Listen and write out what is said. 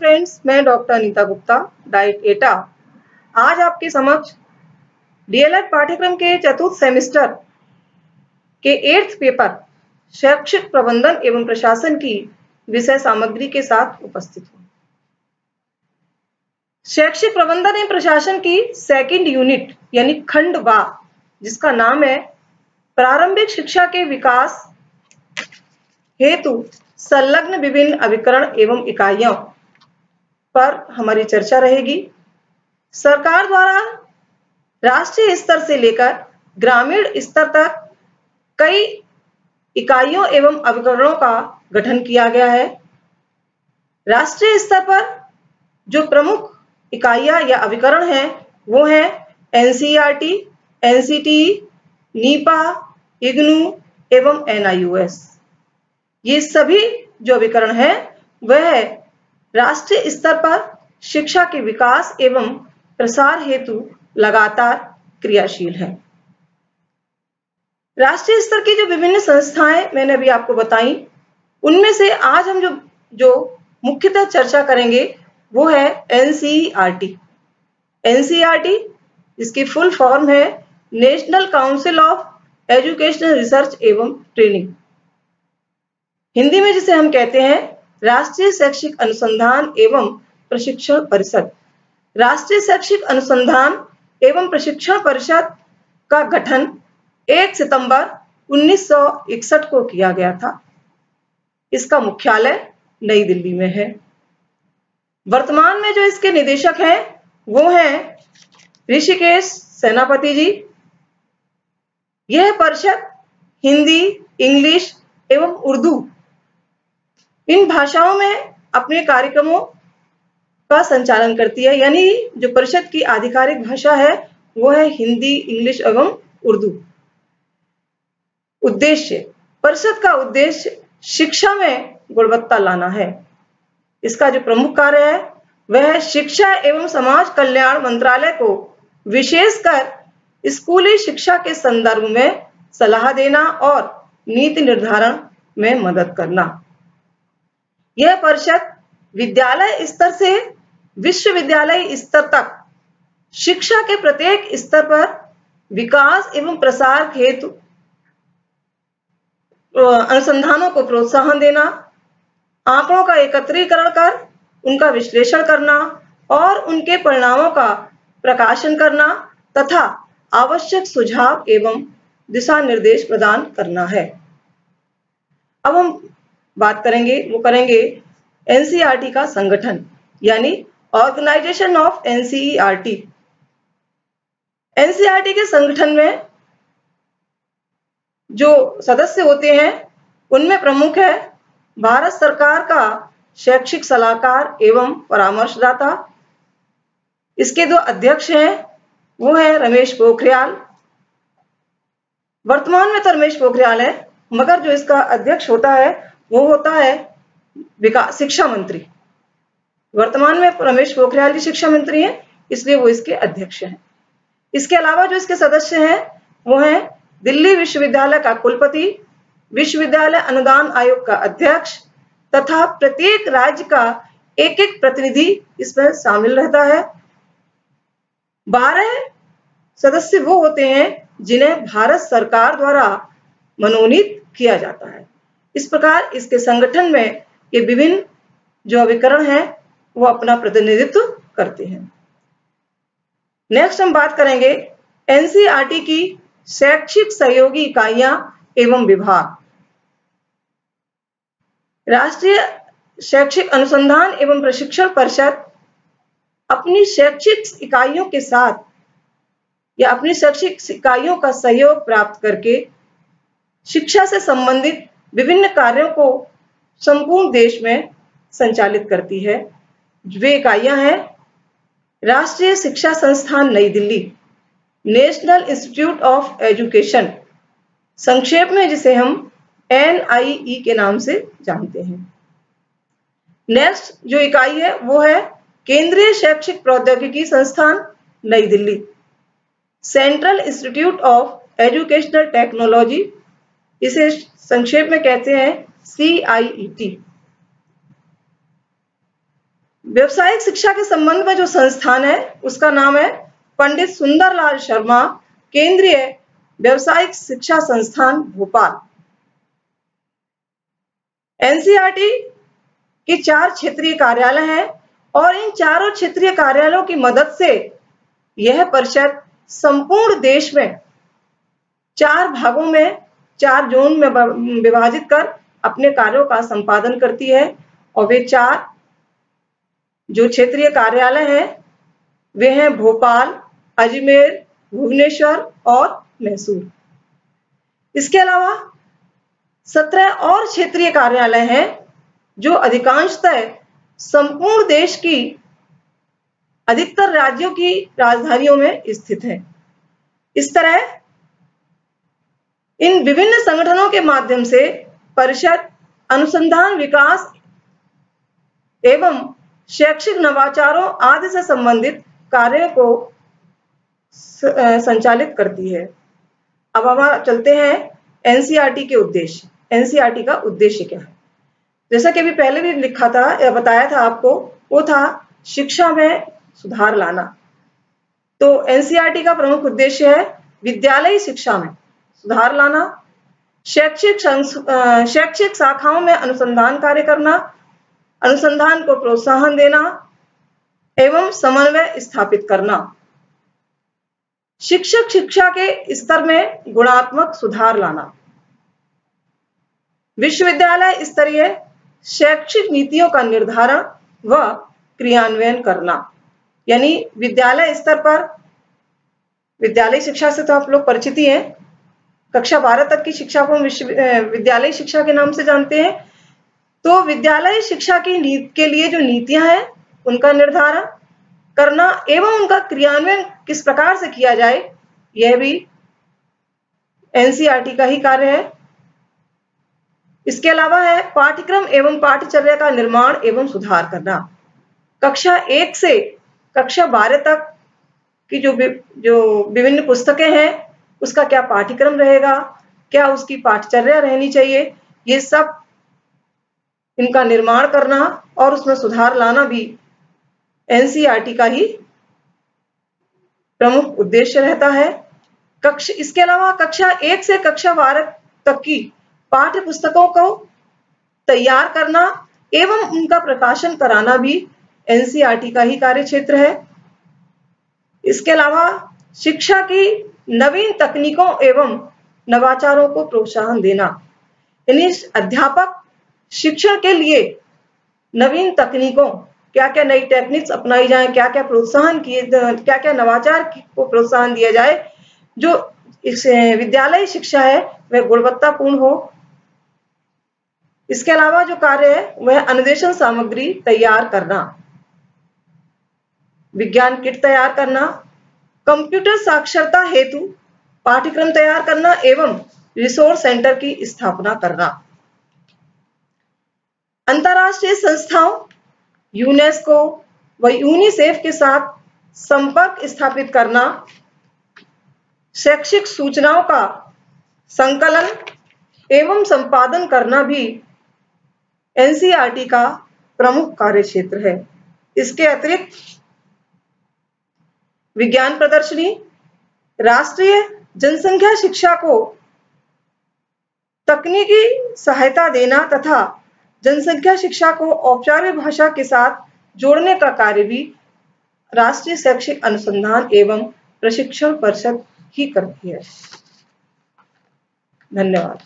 Friends, मैं doctor Anita Gupta, diet एटा आज आपके समक्ष डीएलएड पाठ्यक्रम के चतुर्थ सेमेस्टर के 8th पेपर शैक्षिक प्रबंधन एवं प्रशासन की विषय सामग्री के साथ उपस्थित हूँ। शैक्षिक प्रबंधन एवं प्रशासन की सेकंड यूनिट यानी खंड बा, जिसका नाम है प्रारंभिक शिक्षा के विकास हेतु संलग्न विभिन्न अभिकरण एवं इकाइयों पर हमारी चर्चा रहेगी। सरकार द्वारा राष्ट्रीय स्तर से लेकर ग्रामीण स्तर तक कई इकाइयों एवं अभिकरणों का गठन किया गया है। राष्ट्रीय स्तर पर जो प्रमुख इकाइयां या अभिकरण हैं वो हैं एनसीईआरटी, एनसीटीई, नीपा, इग्नू एवं एनआईओएस। ये सभी जो अभिकरण हैं वह राष्ट्रीय स्तर पर शिक्षा के विकास एवं प्रसार हेतु लगातार क्रियाशील हैं। राष्ट्रीय स्तर की जो विभिन्न संस्थाएं मैंने अभी आपको बताई, उनमें से आज हम जो मुख्यतः चर्चा करेंगे वो है एनसीईआरटी। एनसीईआरटी इसकी फुल फॉर्म है national council of educational research एवं ट्रेनिंग। हिंदी में जिसे हम कहते हैं राष्ट्रीय शैक्षिक अनुसंधान एवं प्रशिक्षण परिषद। राष्ट्रीय शैक्षिक अनुसंधान एवं प्रशिक्षण परिषद का गठन 1 सितंबर 1961 को किया गया था। इसका मुख्यालय नई दिल्ली में है। वर्तमान में जो इसके निदेशक हैं वो हैं ऋषिकेश सेनापति जी। यह परिषद हिंदी, इंग्लिश एवं उर्दू इन भाषाओं में अपने कार्यक्रमों का संचालन करती है। यानी जो परिषद की आधिकारिक भाषा है वो है हिंदी, इंग्लिश एवं उर्दू। उद्देश्य, परिषद का उद्देश्य शिक्षा में गुणवत्ता लाना है। इसका जो प्रमुख कार्य है वह शिक्षा एवं समाज कल्याण मंत्रालय को विशेषकर स्कूली शिक्षा के संदर्भ में सलाह देना और नीति निर्धारण में मदद करना। यह परिषद विद्यालय स्तर से विश्वविद्यालय स्तर तक शिक्षा के प्रत्येक स्तर पर विकास एवं प्रसार हेतु अनुसंधानों को प्रोत्साहन देना, आंकड़ों का एकत्रीकरण कर उनका विश्लेषण करना और उनके परिणामों का प्रकाशन करना तथा आवश्यक सुझाव एवं दिशा निर्देश प्रदान करना है। अब हम बात करेंगे एनसीईआरटी का संगठन यानी ऑर्गेनाइजेशन ऑफ एनसीईआरटी। एनसीईआरटी के संगठन में जो सदस्य होते हैं उनमें प्रमुख है भारत सरकार का शैक्षिक सलाहकार एवं परामर्शदाता। इसके 2 अध्यक्ष हैं वो है रमेश पोखरियाल। वर्तमान में तो रमेश पोखरियाल है, मगर जो इसका अध्यक्ष होता है वो होता है शिक्षा मंत्री। वर्तमान में रमेश पोखरियाल जी शिक्षा मंत्री हैं, इसलिए वो इसके अध्यक्ष हैं। इसके अलावा जो इसके सदस्य हैं वो हैं दिल्ली विश्वविद्यालय का कुलपति, विश्वविद्यालय अनुदान आयोग का अध्यक्ष तथा प्रत्येक राज्य का एक प्रतिनिधि इसमें शामिल रहता है। 12 सदस्य वो होते हैं जिन्हें भारत सरकार द्वारा मनोनीत किया जाता है। इस प्रकार इसके संगठन में ये विभिन्न जो अभिकरण हैं वो अपना प्रतिनिधित्व करते हैं। नेक्स्ट हम बात करेंगे एनसीईआरटी की शैक्षिक सहयोगी इकाइयां एवं विभाग। राष्ट्रीय शैक्षिक अनुसंधान एवं प्रशिक्षण परिषद अपनी शैक्षिक इकाइयों के साथ या अपनी शैक्षिक इकाइयों का सहयोग प्राप्त करके शिक्षा से संबंधित विभिन्न कार्यों को संपूर्ण देश में संचालित करती है। वे इकाइयां हैं राष्ट्रीय शिक्षा संस्थान नई Delhi, national institute of education, संक्षेप में जिसे हम एनआईई के नाम से जानते हैं। नेक्स्ट जो इकाई है वो है केंद्रीय शैक्षिक प्रौद्योगिकी संस्थान नई Delhi, central institute of educational technology, इसे संक्षेप में कहते हैं CIET। व्यवसायिक शिक्षा के संबंध में जो संस्थान है उसका नाम है पंडित सुंदरलाल शर्मा केंद्रीय व्यवसायिक शिक्षा संस्थान भोपाल। एनसीईआरटी के 4 क्षेत्रीय कार्यालय हैं और इन चारों क्षेत्रीय कार्यालयों की मदद से यह परिषद संपूर्ण देश में 4 भागों में 4 जोन में विभाजित कर अपने कार्यों का संपादन करती है और वे 4 जो क्षेत्रीय कार्यालय हैं वे हैं भोपाल, अजमेर, भुवनेश्वर और मैसूर। इसके अलावा 17 और क्षेत्रीय कार्यालय हैं जो अधिकांशतः संपूर्ण देश की अधिकतर राज्यों की राजधानियों में स्थित हैं। इस तरह इन विभिन्न संगठनों के माध्यम से परिषद अनुसंधान, विकास एवं शैक्षिक नवाचारों आदि से संबंधित कार्यों को संचालित करती है। अब हम चलते हैं एनसीईआरटी के उद्देश्य। एनसीईआरटी का उद्देश्य क्या है? जैसा कि अभी पहले भी लिखा था या बताया था आपको, वो था शिक्षा में सुधार लाना। तो एनसीईआरटी का प्रमुख उद्देश्य है विद्यालयी शिक्षा में सुधार लाना, शैक्षिक शाखाओं में अनुसंधान कार्य करना, अनुसंधान को प्रोत्साहन देना एवं समन्वय स्थापित करना, शिक्षक शिक्षा के स्तर में गुणात्मक सुधार लाना, विश्वविद्यालय स्तरीय शैक्षिक नीतियों का निर्धारण व क्रियान्वयन करना। यानी विद्यालय स्तर पर, विद्यालय शिक्षा से तो आप लोग परिचित ही हैं, कक्षा 12 तक की शिक्षा को विद्यालय शिक्षा के नाम से जानते हैं। तो विद्यालय शिक्षा के लिए जो नीतियां हैं उनका निर्धारण करना एवं उनका क्रियान्वयन किस प्रकार से किया जाए, यह भी एनसीईआरटी का ही कार्य है। इसके अलावा है पाठ्यक्रम एवं पाठ्यचर्या का निर्माण एवं सुधार करना। कक्षा 1 से कक्षा 12 तक की जो विभिन्न पुस्तकें हैं उसका क्या पाठ्यक्रम रहेगा, क्या उसकी पाठ्यचर्या रहनी चाहिए, ये सब इनका निर्माण करना और उसमें सुधार लाना भी एनसीईआरटी का ही प्रमुख उद्देश्य रहता है। इसके अलावा कक्षा 1 से कक्षा 12 तक की पाठ्य पुस्तकों को तैयार करना एवं उनका प्रकाशन कराना भी एनसीईआरटी का ही कार्य क्षेत्र है। इसके अलावा शिक्षा की नवीन तकनीकों एवं नवाचारों को प्रोत्साहन देना, यानी अध्यापक शिक्षण के लिए नवीन तकनीकों, क्या क्या नई टेक्निक्स अपनाई जाए, क्या क्या प्रोत्साहन किए, क्या क्या नवाचार को प्रोत्साहन दिया जाए, जो इस विद्यालय शिक्षा है वह गुणवत्तापूर्ण हो। इसके अलावा जो कार्य है वह अनुदेशन सामग्री तैयार करना, विज्ञान किट तैयार करना, कंप्यूटर साक्षरता हेतु पाठ्यक्रम तैयार करना एवं रिसोर्स सेंटर की स्थापना करना। अंतर्राष्ट्रीय संस्थाओं यूनेस्को व यूनिसेफ के साथ संपर्क स्थापित करना, शैक्षिक सूचनाओं का संकलन एवं संपादन करना भी एनसीईआरटी का प्रमुख कार्य क्षेत्र है। इसके अतिरिक्त विज्ञान प्रदर्शनी, राष्ट्रीय जनसंख्या शिक्षा को तकनीकी सहायता देना तथा जनसंख्या शिक्षा को औपचारिक भाषा के साथ जोड़ने का कार्य भी राष्ट्रीय शैक्षिक अनुसंधान एवं प्रशिक्षण परिषद ही करती है। धन्यवाद।